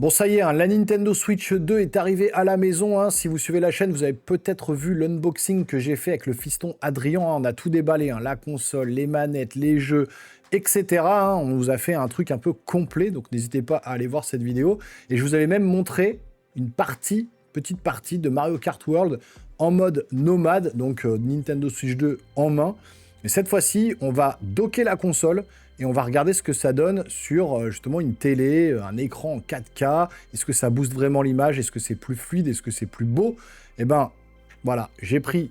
Bon, ça y est, hein, la Nintendo Switch 2 est arrivée à la maison. Hein. Si vous suivez la chaîne, vous avez peut-être vu l'unboxing que j'ai fait avec le fiston Adrien. Hein. On a tout déballé, hein, la console, les manettes, les jeux, etc. Hein. On vous a fait un truc un peu complet, donc n'hésitez pas à aller voir cette vidéo. Et je vous avais même montré une petite partie de Mario Kart World en mode nomade, donc Nintendo Switch 2 en main. Mais cette fois-ci, on va docker la console et on va regarder ce que ça donne sur justement une télé, un écran en 4K. Est-ce que ça booste vraiment l'image? Est-ce que c'est plus fluide? Est-ce que c'est plus beau? Eh ben, voilà, j'ai pris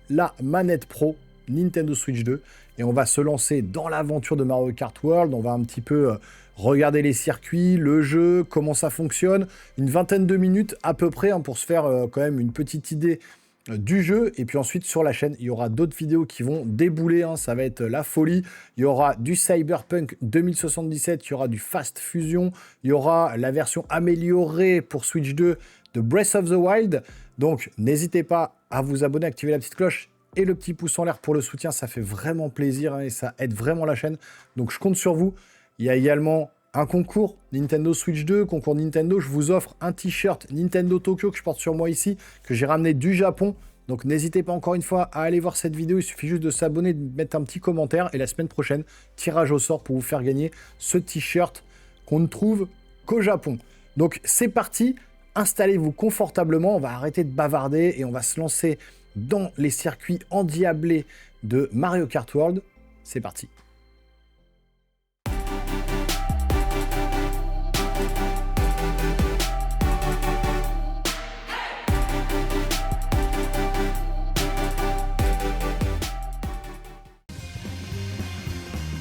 la manette Pro Nintendo Switch 2 et on va se lancer dans l'aventure de Mario Kart World. On va un petit peu regarder les circuits, le jeu, comment ça fonctionne. Une vingtaine de minutes à peu près hein, pour se faire quand même une petite idée du jeu. Et puis ensuite sur la chaîne il y aura d'autres vidéos qui vont débouler hein. Ça va être la folie. Il y aura du Cyberpunk 2077, il y aura du Fast Fusion, il y aura la version améliorée pour Switch 2 de Breath of the Wild. Donc n'hésitez pas à vous abonner, activer la petite cloche et le petit pouce en l'air pour le soutien, ça fait vraiment plaisir hein, et ça aide vraiment la chaîne, donc je compte sur vous. Il y a également un concours Nintendo Switch 2, concours Nintendo. Je vous offre un t-shirt Nintendo Tokyo que je porte sur moi ici, que j'ai ramené du Japon. Donc n'hésitez pas encore une fois à aller voir cette vidéo. Il suffit juste de s'abonner, de mettre un petit commentaire. Et la semaine prochaine, tirage au sort pour vous faire gagner ce t-shirt qu'on ne trouve qu'au Japon. Donc c'est parti, installez-vous confortablement. On va arrêter de bavarder et on va se lancer dans les circuits endiablés de Mario Kart World. C'est parti.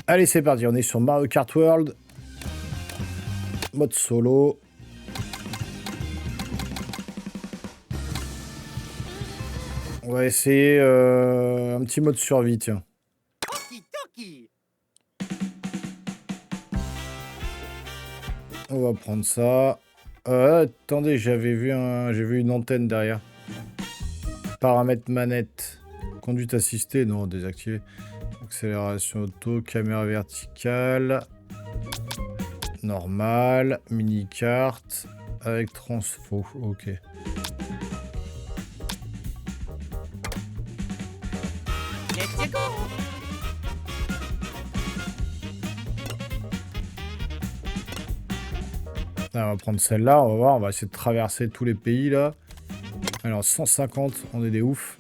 Allez, c'est parti, on est sur Mario Kart World. Mode solo. On va essayer un petit mode survie, tiens. On va prendre ça. Attendez, j'ai vu une antenne derrière. Paramètres manette. Conduite assistée, non, désactivé. Accélération auto, caméra verticale, normal, mini-carte, avec transfo, ok. On va prendre celle-là, on va voir, on va essayer de traverser tous les pays là. Alors 150, on est des oufs.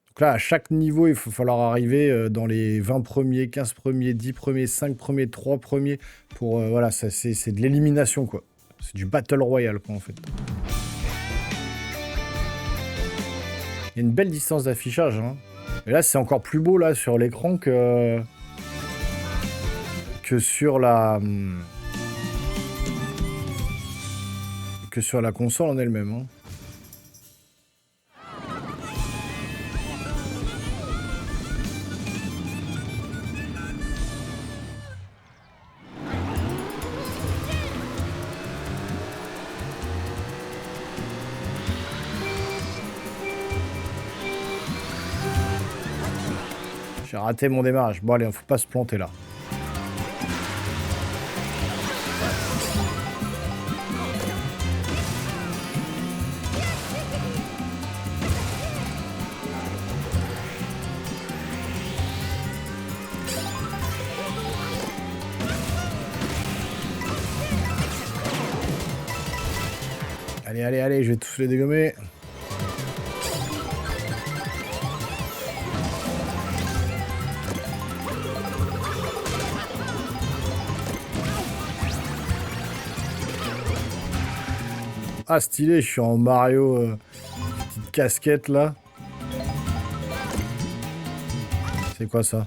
Donc là, à chaque niveau, il faut falloir arriver dans les 20 premiers, 15 premiers, 10 premiers, 5 premiers, 3 premiers. Pour, voilà, c'est de l'élimination, quoi. C'est du Battle Royale, quoi, en fait. Il y a une belle distance d'affichage, hein. Et là, c'est encore plus beau, là, sur l'écran que sur la... que sur la console en elle-même, hein. J'ai raté mon démarrage. Bon allez, faut pas se planter là. Allez, allez, allez, je vais tous les dégommer. Ah stylé, je suis en Mario, petite casquette là. C'est quoi ça?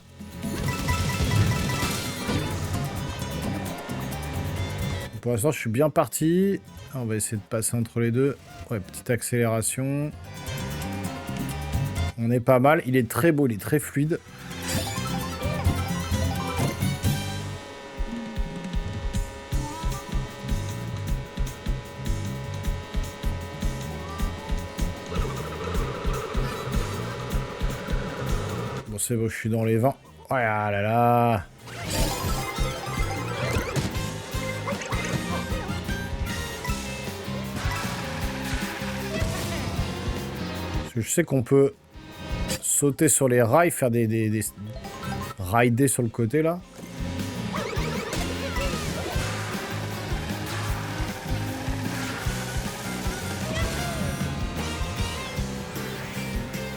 Pour l'instant je suis bien parti. On va essayer de passer entre les deux. Ouais, petite accélération. On est pas mal, il est très beau, il est très fluide. Bon, c'est bon, je suis dans les 20. Oh là là là. que je sais qu'on peut sauter sur les rails, faire des rider sur le côté là.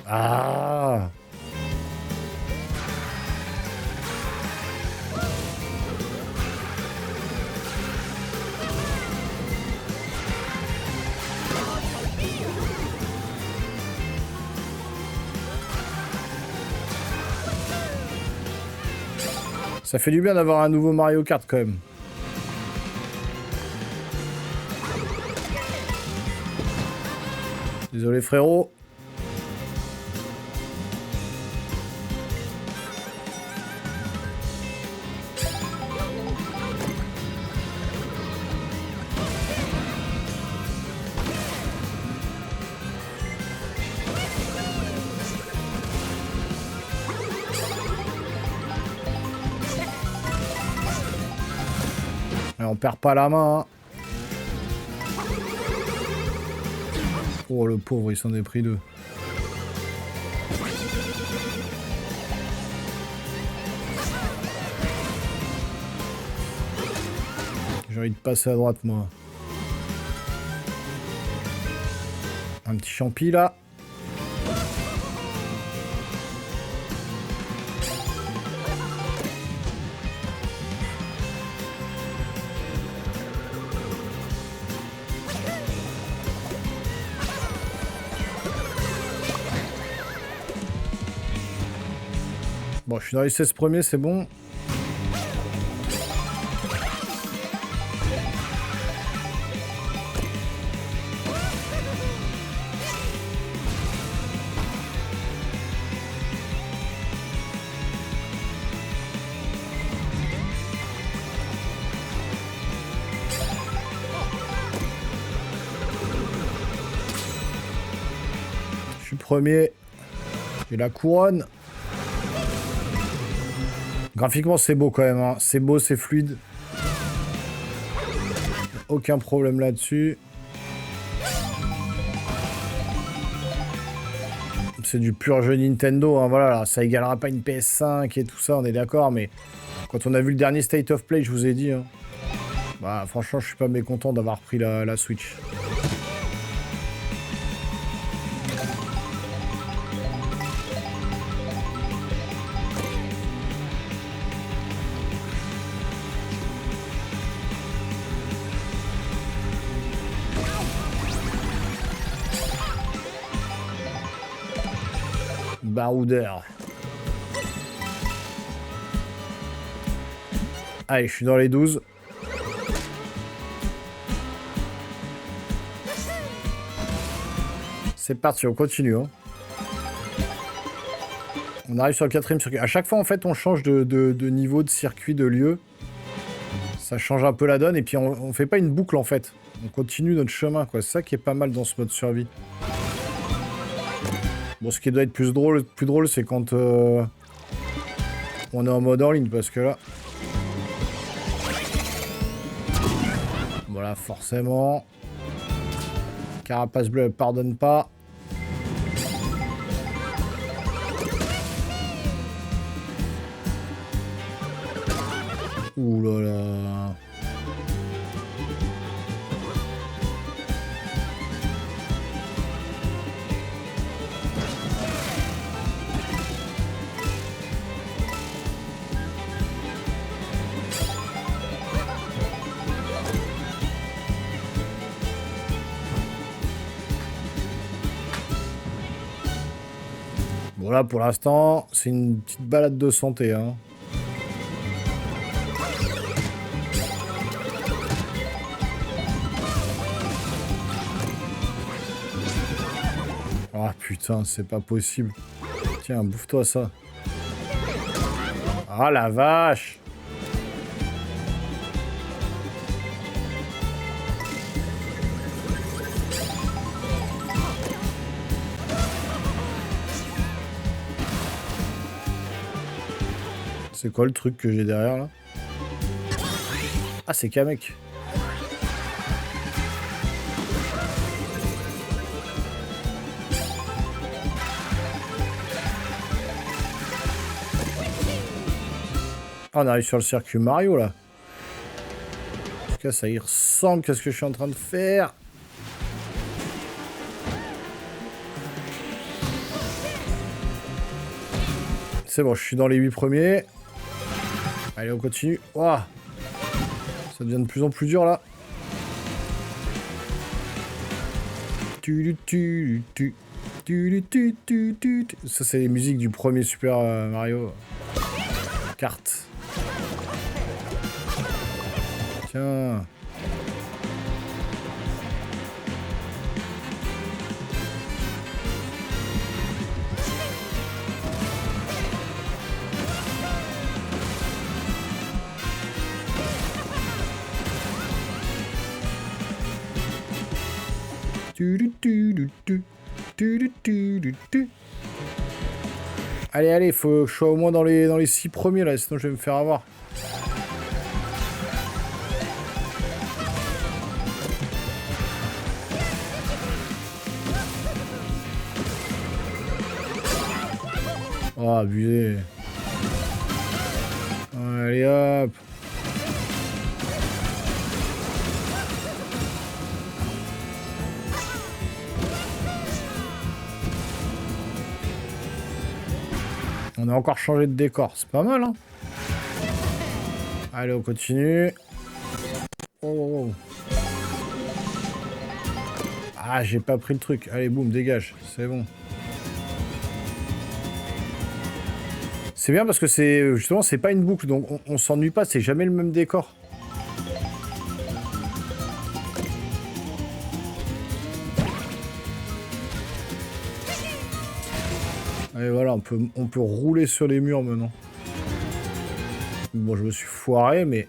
Ah! Ça fait du bien d'avoir un nouveau Mario Kart quand même. Désolé frérot. Et on perd pas la main. Hein. Oh le pauvre, il s'en est pris deux. J'ai envie de passer à droite moi. Un petit champi là. Bon, je suis dans les 16 premiers, c'est bon. Je suis premier. J'ai la couronne. Graphiquement, c'est beau quand même. Hein. C'est beau, c'est fluide. Aucun problème là-dessus. C'est du pur jeu Nintendo. Hein. Voilà, ça égalera pas une PS5 et tout ça, on est d'accord. Mais quand on a vu le dernier State of Play, je vous ai dit. Hein, bah, franchement, je suis pas mécontent d'avoir pris la Switch. Baroudeur. Allez, je suis dans les 12. C'est parti, on continue. Hein. On arrive sur le 4e circuit. À chaque fois, en fait, on change de niveau, de circuit, de lieu. Ça change un peu la donne. Et puis, on fait pas une boucle, en fait. On continue notre chemin, quoi. C'est ça qui est pas mal dans ce mode survie. Bon, ce qui doit être plus drôle, c'est quand on est en mode en ligne, parce que là... Voilà, forcément. Carapace bleue, elle pardonne pas. Ouh là là. Bon là pour l'instant, c'est une petite balade de santé. Hein. Ah putain, c'est pas possible. Tiens, bouffe-toi ça. Ah la vache! C'est quoi le truc que j'ai derrière là? Ah, c'est Kamek. Ah, on arrive sur le circuit Mario, là. En tout cas, ça y ressemble à ce que je suis en train de faire. C'est bon, je suis dans les 8 premiers. Allez, on continue. Ouah. Ça devient de plus en plus dur, là. Ça, c'est les musiques du premier Super Mario Kart. Tiens. Allez, allez, faut que je sois au moins dans les 6 premiers là, sinon je vais me faire avoir. Oh, abusé. Allez, hop. On a encore changé de décor, c'est pas mal, hein. Allez, on continue. Oh, oh, oh. Ah, j'ai pas pris le truc. Allez, boum, dégage. C'est bon. C'est bien parce que c'est justement, c'est pas une boucle, donc on s'ennuie pas, c'est jamais le même décor. Et voilà, on peut rouler sur les murs maintenant. Bon, je me suis foiré, mais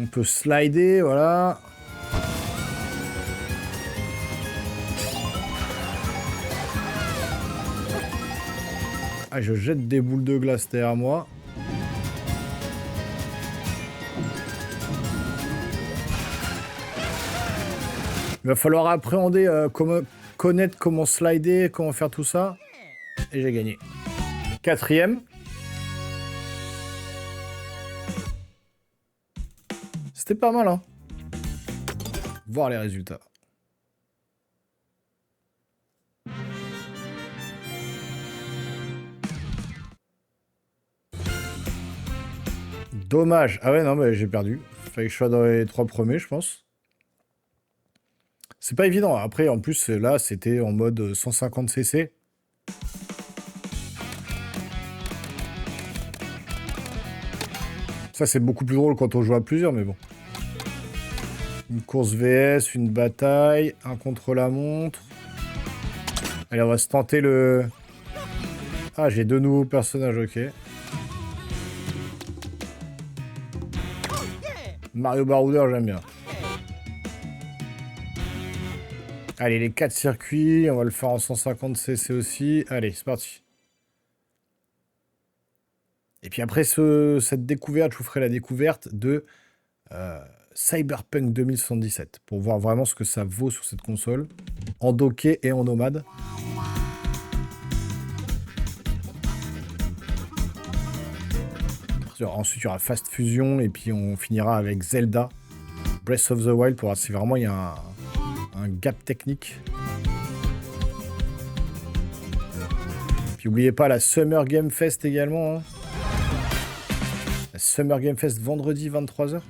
on peut slider, voilà. Ah, je jette des boules de glace derrière moi. Il va falloir appréhender connaître comment slider, comment faire tout ça. Et j'ai gagné. 4e. C'était pas mal, hein. Voir les résultats. Dommage. Ah ouais, non, mais j'ai perdu. Fallait que je sois dans les 3 premiers, je pense. C'est pas évident. Après, en plus, là, c'était en mode 150 cc. Ça, c'est beaucoup plus drôle quand on joue à plusieurs, mais bon. Une course VS, une bataille, un contre-la-montre. Allez, on va se tenter le... Ah, j'ai 2 nouveaux personnages, ok. Mario Baroudeur, j'aime bien. Allez, les 4 circuits, on va le faire en 150 cc aussi. Allez, c'est parti. Et puis après cette découverte, je vous ferai la découverte de Cyberpunk 2077 pour voir vraiment ce que ça vaut sur cette console, en docké et en nomade. Ensuite, il y aura Fast Fusion et puis on finira avec Zelda Breath of the Wild pour voir si vraiment il y a un gap technique. Puis n'oubliez pas la Summer Game Fest également. Hein. La Summer Game Fest vendredi 23h.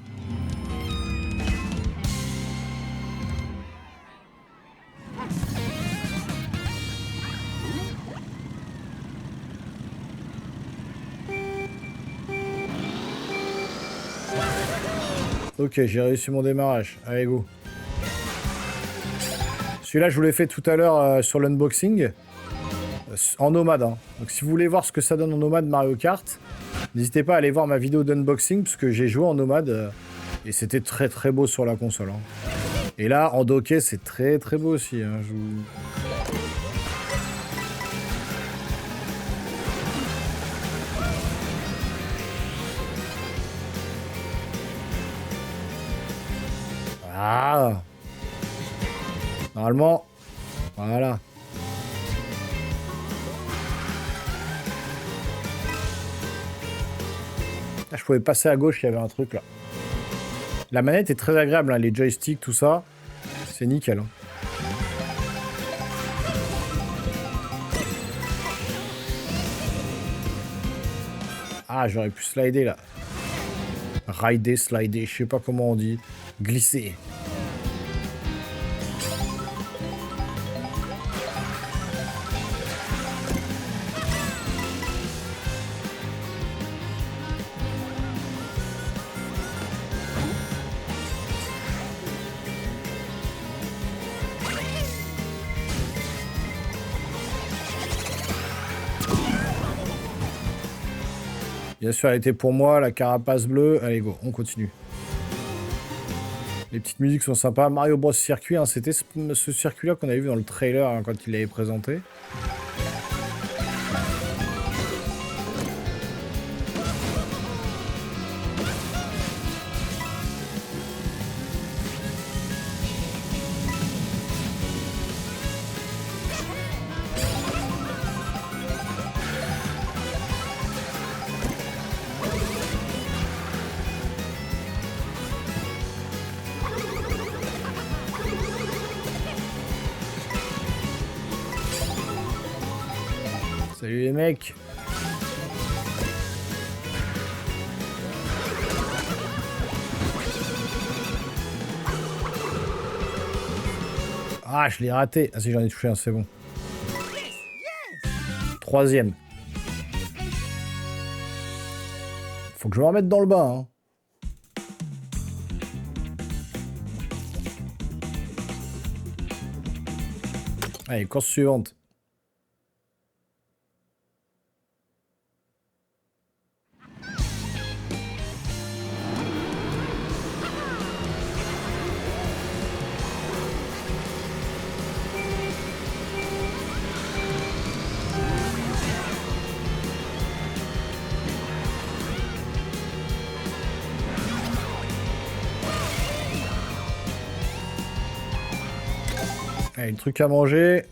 Ok, j'ai réussi mon démarrage. Allez, go. Celui-là, je vous l'ai fait tout à l'heure sur l'unboxing. En nomade. Hein. Donc, si vous voulez voir ce que ça donne en nomade Mario Kart, n'hésitez pas à aller voir ma vidéo d'unboxing, parce que j'ai joué en nomade et c'était très très beau sur la console. Hein. Et là, en docké, c'est très très beau aussi. Hein. Ah, normalement, voilà. Ah, je pouvais passer à gauche, il y avait un truc là. La manette est très agréable, hein, les joysticks, tout ça. C'est nickel. Hein. Ah, j'aurais pu slider là. Rider, slider, je sais pas comment on dit. Glisser. Bien sûr, elle était pour moi, la carapace bleue. Allez, go, on continue. Les petites musiques sont sympas. Mario Bros Circuit, hein, c'était ce circuit-là qu'on avait vu dans le trailer hein, quand il l'avait présenté. Salut les mecs. Ah, je l'ai raté. Ah si, j'en ai touché un, c'est bon. Troisième. Faut que je me remette dans le bain. Hein. Allez, course suivante. Allez, le truc à manger.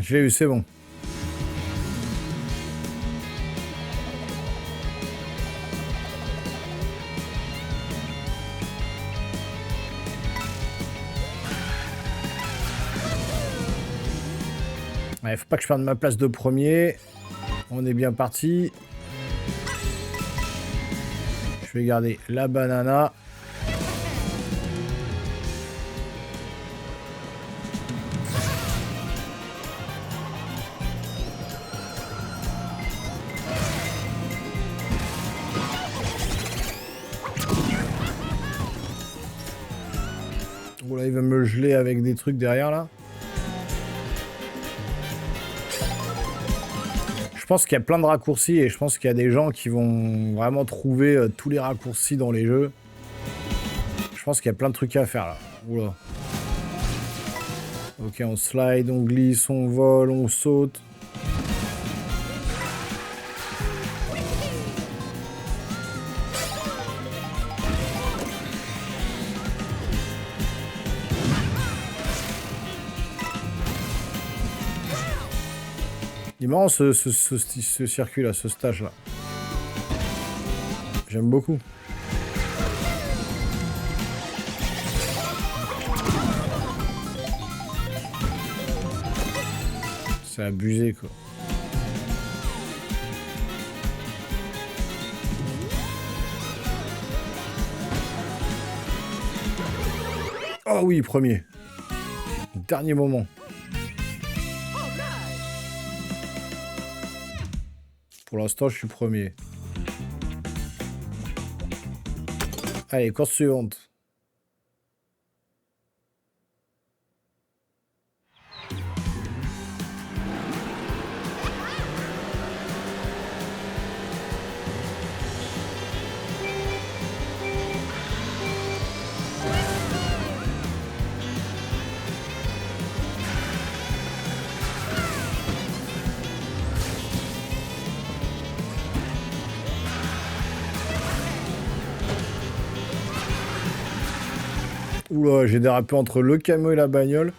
Je l'ai eu, c'est bon. Ouais, faut pas que je perde ma place de premier. On est bien parti. Je vais garder la banana. Oh là, il va me geler avec des trucs derrière là. Je pense qu'il y a plein de raccourcis et je pense qu'il y a des gens qui vont vraiment trouver tous les raccourcis dans les jeux. Je pense qu'il y a plein de trucs à faire là. Oula. Ok, on slide, on glisse, on vole, on saute. Il est marrant ce circuit-là, ce stage-là. J'aime beaucoup. C'est abusé, quoi. Oh oui, premier. Dernier moment. Pour l'instant, je suis premier. Allez, course suivante. Oula, j'ai dérapé entre le camion et la bagnole.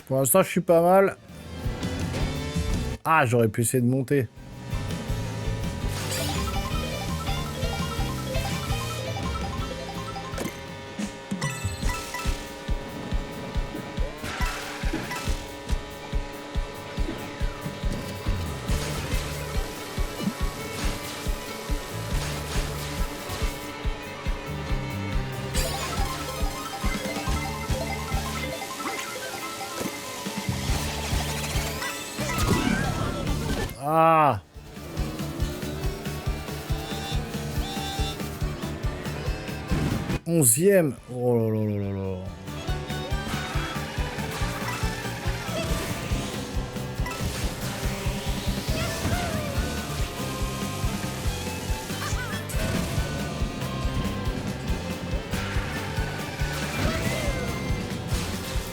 Pour l'instant, je suis pas mal. Ah, j'aurais pu essayer de monter. Ah! 11e. Oh là là là là là.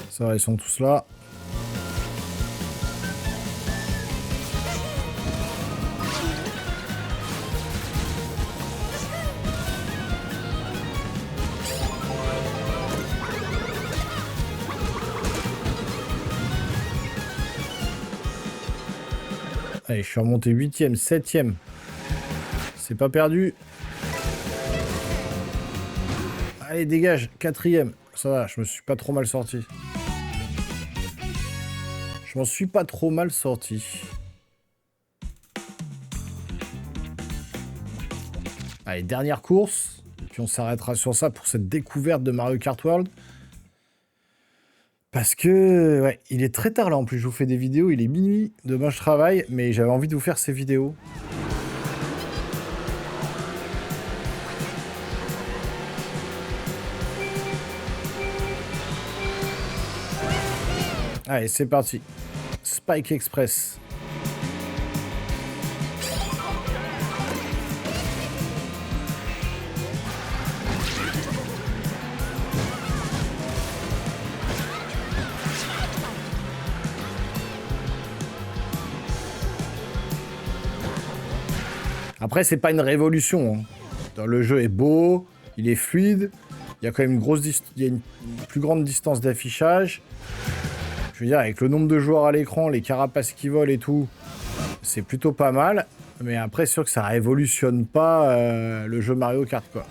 Ça va, ils sont tous là. Allez, je suis remonté 8e, 7e. C'est pas perdu. Allez, dégage, 4e. Ça va, je me suis pas trop mal sorti. Je m'en suis pas trop mal sorti. Allez, dernière course. Et puis on s'arrêtera sur ça pour cette découverte de Mario Kart World. Parce que, ouais, il est très tard là en plus, je vous fais des vidéos, il est minuit, demain je travaille, mais j'avais envie de vous faire ces vidéos. Allez, c'est parti. Spike Express. Après, c'est pas une révolution. Hein. Le jeu est beau, il est fluide, il y a quand même une plus grande distance d'affichage. Je veux dire, avec le nombre de joueurs à l'écran, les carapaces qui volent et tout, c'est plutôt pas mal. Mais après, c'est sûr que ça révolutionne pas le jeu Mario Kart, quoi.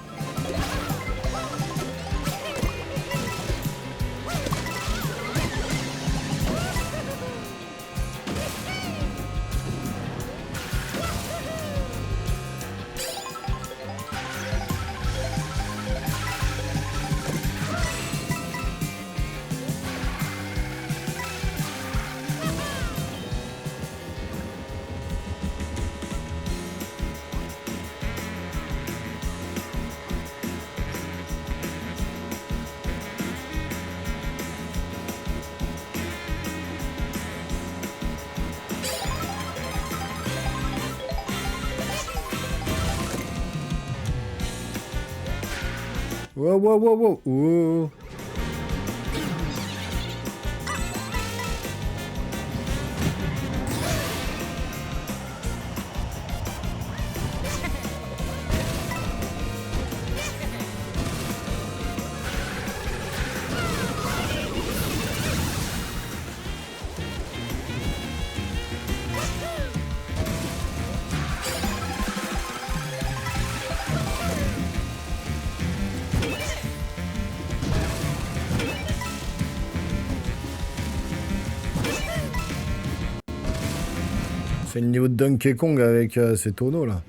Wow, wow, wow, wow. Wow. C'est le niveau de Donkey Kong avec ces tonneaux là.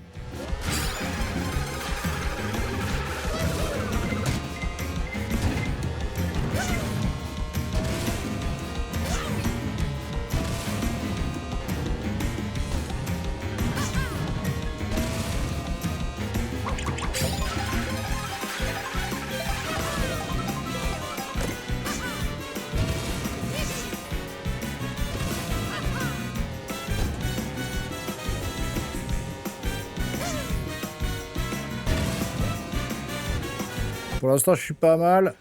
Pour l'instant, je suis pas mal.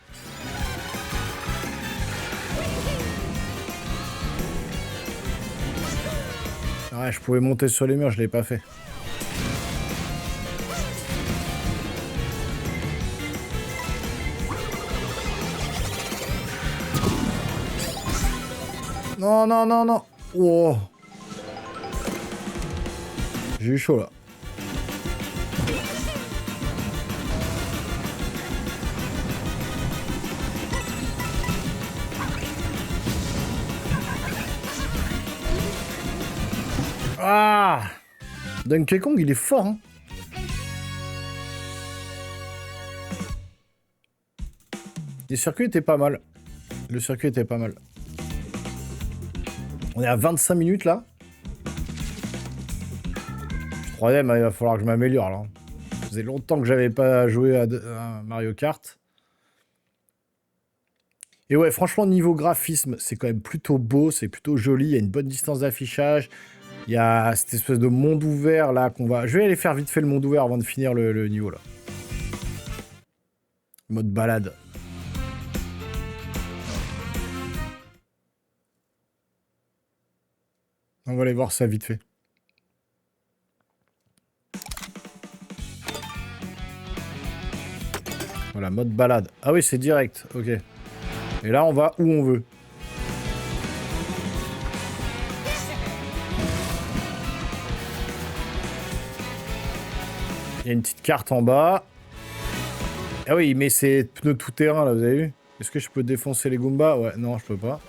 Ouais, je pouvais monter sur les murs, je l'ai pas fait. Non, non, non, non. Oh. J'ai eu chaud là. Ah! Donkey Kong, il est fort, hein. Les circuits étaient pas mal. Le circuit était pas mal. On est à 25 minutes, là. Troisième, il va falloir que je m'améliore, là. Ça faisait longtemps que j'avais pas joué à Mario Kart. Et ouais, franchement, niveau graphisme, c'est quand même plutôt beau, c'est plutôt joli. Il y a une bonne distance d'affichage. Il y a cette espèce de monde ouvert là qu'on va... Je vais aller faire vite fait le monde ouvert avant de finir le niveau là. Mode balade. On va aller voir ça vite fait. Voilà, mode balade. Ah oui, c'est direct, ok. Et là, on va où on veut. Il y a une petite carte en bas. Ah oui, mais c'est pneus tout terrain là, vous avez vu? Est-ce que je peux défoncer les Goombas? Ouais, non, je peux pas.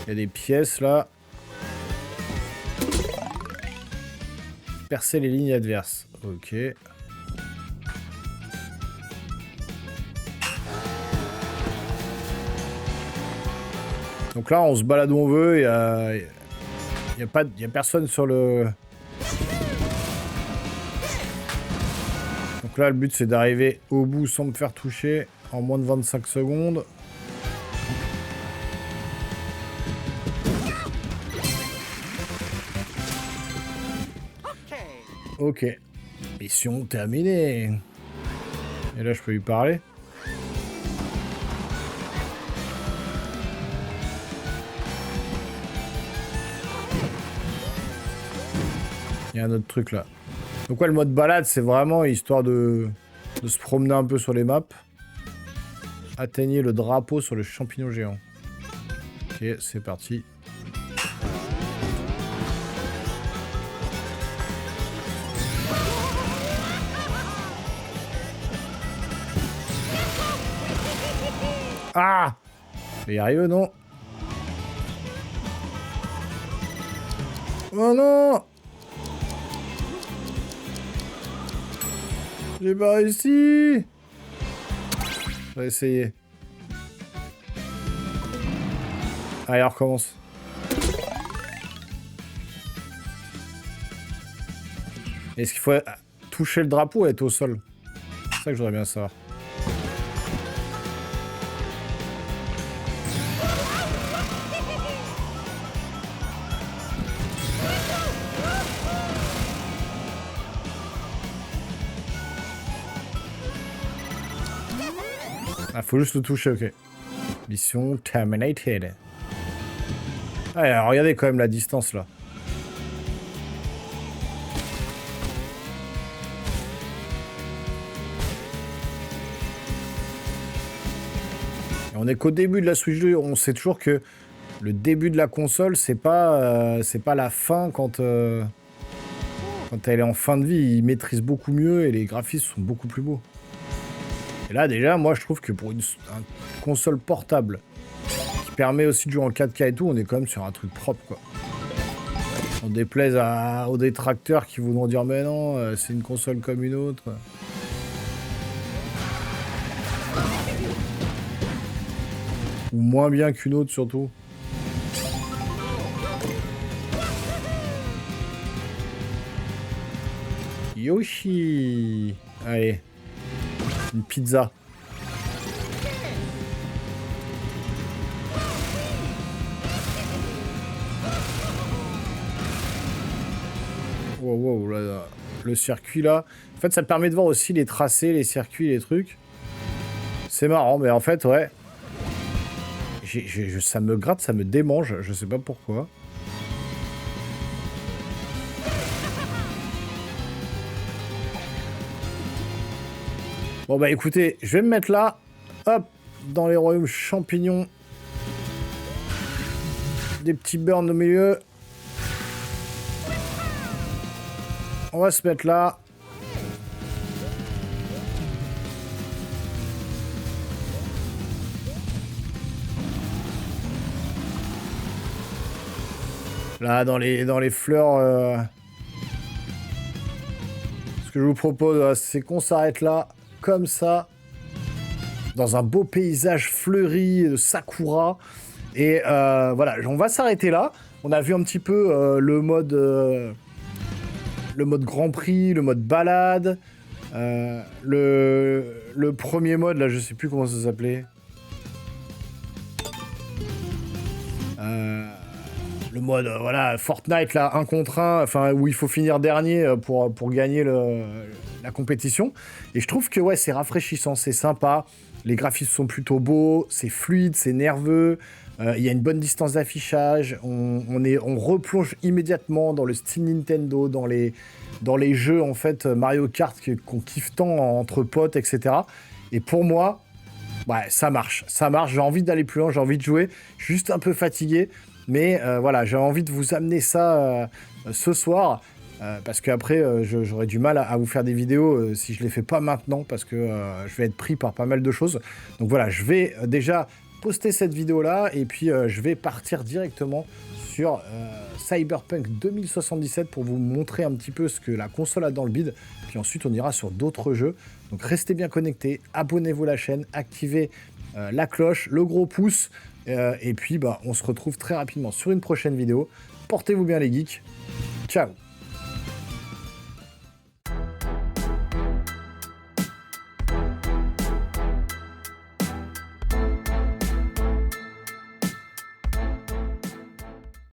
Il y a des pièces là. Percer les lignes adverses. Ok. Donc là, on se balade où on veut. Il y a personne sur le... Donc là, le but, c'est d'arriver au bout sans me faire toucher en moins de 25 secondes. Ok. Mission terminée. Et là, je peux lui parler. Il y a un autre truc là. Donc ouais, le mode balade, c'est vraiment histoire de se promener un peu sur les maps. Atteignez le drapeau sur le champignon géant. Ok, c'est parti. Ah! Je vais y arriver, non? Oh non! J'ai pas réussi! Je vais essayer. Allez, on recommence. Est-ce qu'il faut toucher le drapeau ou être au sol? C'est ça que je voudrais bien savoir. Ah, faut juste le toucher, ok. Mission terminated. Ah, alors, regardez quand même la distance, là. Et on est qu'au début de la Switch 2. On sait toujours que le début de la console, c'est pas la fin quand elle est en fin de vie. Ils maîtrisent beaucoup mieux et les graphismes sont beaucoup plus beaux. Et là, déjà, moi, je trouve que pour une console portable qui permet aussi de jouer en 4K et tout, on est quand même sur un truc propre, quoi. On déplaise aux détracteurs qui voudront dire « Mais non, c'est une console comme une autre. » Ou moins bien qu'une autre, surtout. Yoshi. Allez. Une pizza. Wow, wow, là, le circuit là. En fait, ça te permet de voir aussi les tracés, les circuits, les trucs. C'est marrant, mais en fait, ouais. Ça me gratte, ça me démange, je sais pas pourquoi. Bon bah écoutez, je vais me mettre là, hop, dans les royaumes champignons. Des petits burns au milieu. On va se mettre là. Là, dans les fleurs... Ce que je vous propose, c'est qu'on s'arrête là, comme ça, dans un beau paysage fleuri de sakura. Et voilà, on va s'arrêter là. On a vu un petit peu le mode Grand Prix, le mode balade, le premier mode, là, je sais plus comment ça s'appelait. Le mode, voilà, Fortnite, là, 1 contre 1, enfin, où il faut finir dernier pour gagner la compétition. Et je trouve que, ouais, c'est rafraîchissant, c'est sympa. Les graphismes sont plutôt beaux, c'est fluide, c'est nerveux. Il y a une bonne distance d'affichage. On replonge immédiatement dans le style Nintendo, dans les jeux, en fait, Mario Kart qu'on kiffe tant entre potes, etc. Et pour moi, ouais, ça marche. Ça marche, j'ai envie d'aller plus loin, j'ai envie de jouer. Je suis juste un peu fatigué. Mais voilà, j'ai envie de vous amener ça ce soir, parce qu'après, j'aurai du mal à vous faire des vidéos si je ne les fais pas maintenant, parce que je vais être pris par pas mal de choses. Donc voilà, je vais déjà poster cette vidéo-là, et puis je vais partir directement sur Cyberpunk 2077 pour vous montrer un petit peu ce que la console a dans le bide. Puis ensuite, on ira sur d'autres jeux. Donc restez bien connectés, abonnez-vous à la chaîne, activez la cloche, le gros pouce. Et puis, bah, on se retrouve très rapidement sur une prochaine vidéo. Portez-vous bien les geeks. Ciao!